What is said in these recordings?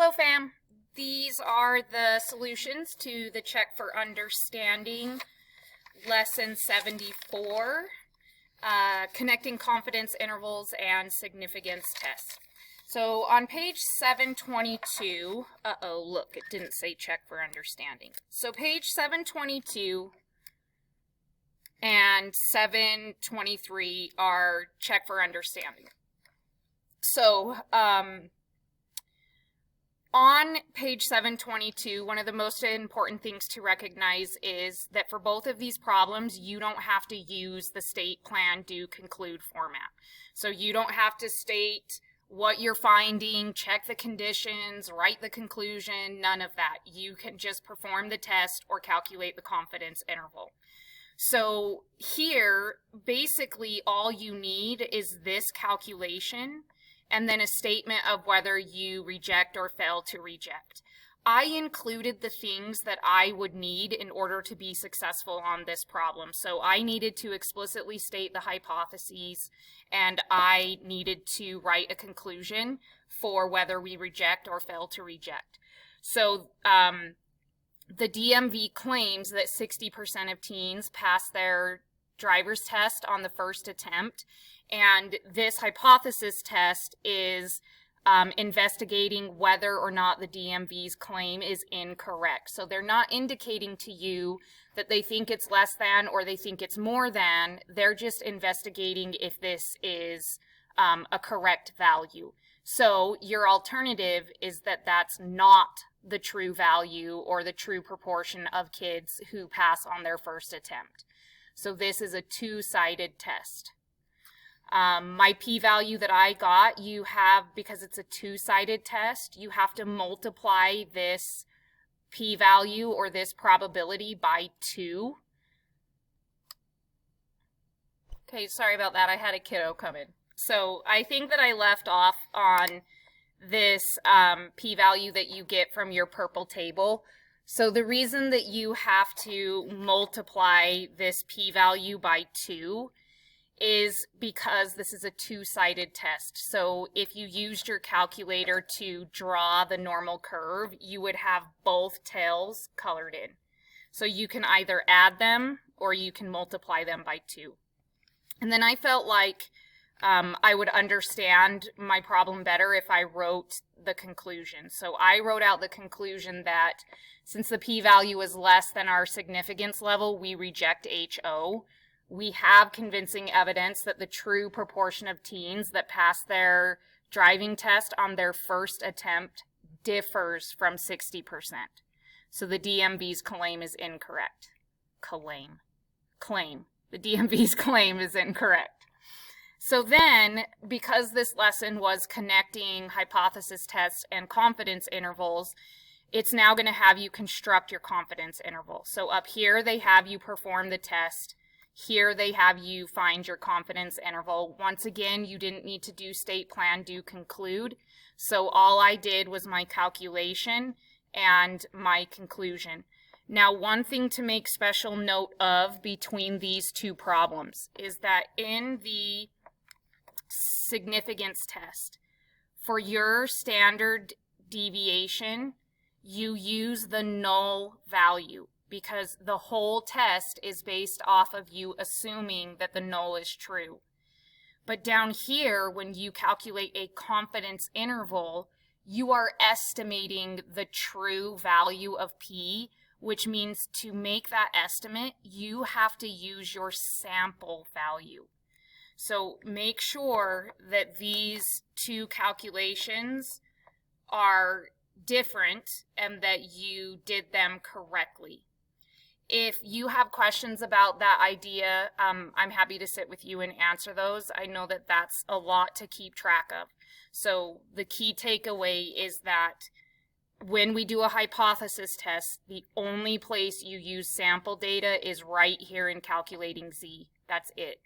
Hello fam, these are the solutions to the Check for Understanding Lesson 74, Connecting Confidence Intervals and Significance Tests. So on page 722, look, it didn't say Check for Understanding. So page 722 and 723 are Check for Understanding. So, on page 722, one of the most important things to recognize is that for both of these problems, you don't have to use the state, plan, do, conclude format. So you don't have to state what you're finding, check the conditions, write the conclusion, none of that. You can just perform the test or calculate the confidence interval. So here, basically all you need is this calculation and then a statement of whether you reject or fail to reject. I included the things that I would need in order to be successful on this problem. So I needed to explicitly state the hypotheses, and I needed to write a conclusion for whether we reject or fail to reject. So the DMV claims that 60% of teens pass their driver's test on the first attempt, and this hypothesis test is investigating whether or not the DMV's claim is incorrect. So they're not indicating to you that they think it's less than or they think it's more than. They're just investigating if this is a correct value. So your alternative is that that's not the true value or the true proportion of kids who pass on their first attempt. So this is a two-sided test. My p-value that I got, you have, because it's a two-sided test, you have to multiply this p-value or this probability by 2. Okay, sorry about that. I had a kiddo come in. So I think that I left off on this p-value that you get from your purple table. So the reason that you have to multiply this p-value by 2 is because this is a two-sided test. So if you used your calculator to draw the normal curve, you would have both tails colored in. So you can either add them or you can multiply them by 2. And then I felt like I would understand my problem better if I wrote the conclusion. So I wrote out the conclusion that since the p-value is less than our significance level, we reject HO. We have convincing evidence that the true proportion of teens that pass their driving test on their first attempt differs from 60%. So the DMV's claim is incorrect. Claim. The DMV's claim is incorrect. So then, because this lesson was connecting hypothesis tests and confidence intervals, it's now going to have you construct your confidence interval. So up here, they have you perform the test. Here they have you find your confidence interval. Once again, you didn't need to do state, plan, do, conclude. So all I did was my calculation and my conclusion. Now, one thing to make special note of between these two problems is that in the significance test, for your standard deviation, you use the null value, because the whole test is based off of you assuming that the null is true. But down here, when you calculate a confidence interval, you are estimating the true value of P, which means to make that estimate, you have to use your sample value. So make sure that these two calculations are different and that you did them correctly. If you have questions about that idea, I'm happy to sit with you and answer those. I know that that's a lot to keep track of. So the key takeaway is that when we do a hypothesis test, the only place you use sample data is right here in calculating Z. That's it.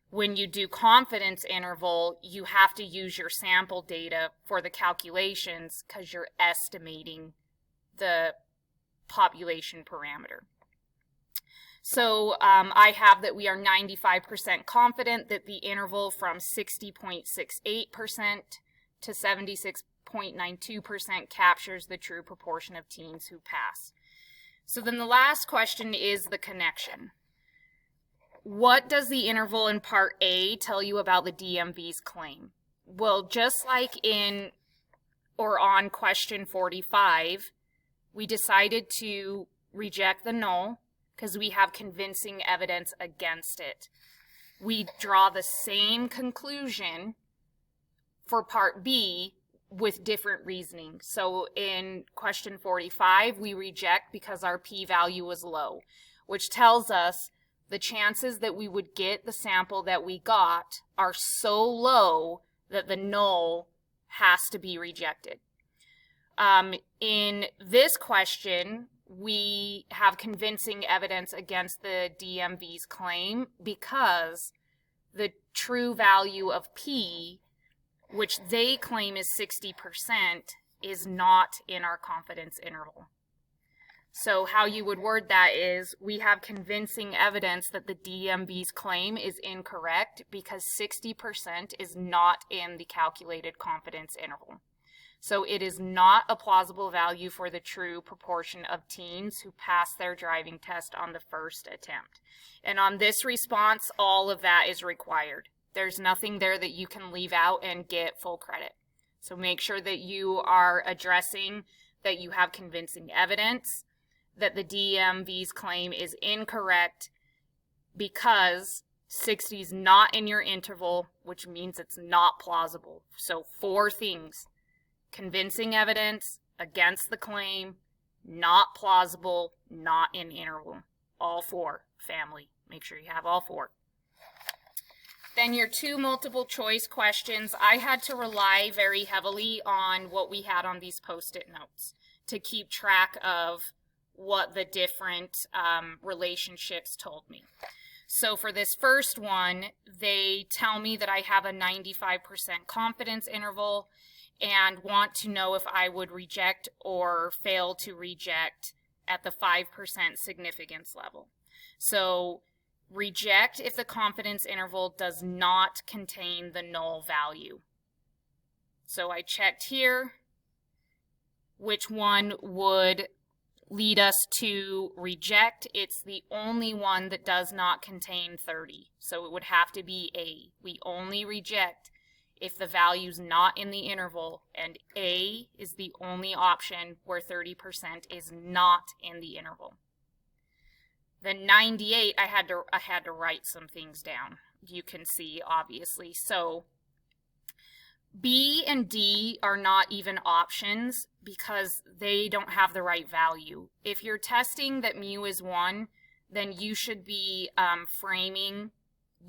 When you do confidence interval, you have to use your sample data for the calculations because you're estimating the population parameter. So I have that we are 95% confident that the interval from 60.68% to 76% 0.92% captures the true proportion of teens who pass. So then the last question is the connection. What does the interval in Part A tell you about the DMV's claim? Well, just like in or on question 45, we decided to reject the null because we have convincing evidence against it. We draw the same conclusion for Part B with different reasoning. So in question 45, we reject because our p-value was low, which tells us the chances that we would get the sample that we got are so low that the null has to be rejected. In this question, we have convincing evidence against the DMV's claim because the true value of p, which they claim is 60%, is not in our confidence interval. So how you would word that is, we have convincing evidence that the DMV's claim is incorrect because 60% is not in the calculated confidence interval. So it is not a plausible value for the true proportion of teens who pass their driving test on the first attempt. And on this response, all of that is required. There's nothing there that you can leave out and get full credit. So make sure that you are addressing that you have convincing evidence that the DMV's claim is incorrect because 60 is not in your interval, which means it's not plausible. So 4 things: convincing evidence against the claim, not plausible, not in interval. All 4, family. Make sure you have all 4. Then your 2 multiple choice questions, I had to rely very heavily on what we had on these Post-it notes to keep track of what the different relationships told me. So for this first one, they tell me that I have a 95% confidence interval and want to know if I would reject or fail to reject at the 5% significance level. So reject if the confidence interval does not contain the null value. So I checked here which one would lead us to reject. It's the only one that does not contain 30. So it would have to be A. We only reject if the value's not in the interval, and A is the only option where 30% is not in the interval. Then 98, I had to write some things down. You can see, obviously. So B and D are not even options because they don't have the right value. If you're testing that mu is 1, then you should be framing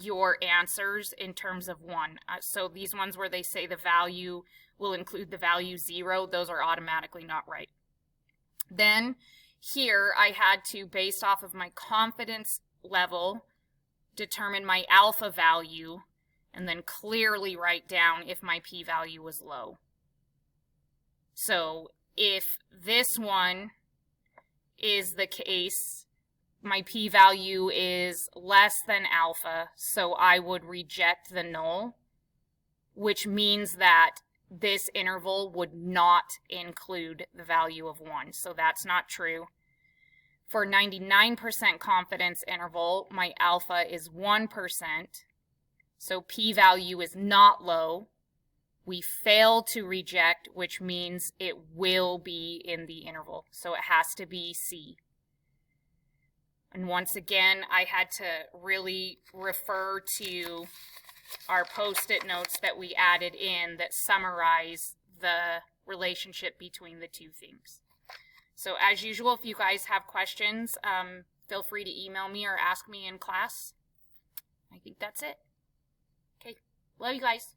your answers in terms of 1. So these ones where they say the value will include the value 0, those are automatically not right. Then here I had to, based off of my confidence level, determine my alpha value and then clearly write down if my p-value was low. So if this one is the case, my p-value is less than alpha, so I would reject the null, which means that this interval would not include the value of 1. So that's not true. For 99% confidence interval, my alpha is 1%. So p-value is not low. We fail to reject, which means it will be in the interval. So it has to be C. And once again, I had to really refer to our Post-it notes that we added in that summarize the relationship between the 2 things. So as usual, if you guys have questions, feel free to email me or ask me in class. I think that's it. Okay, love you guys.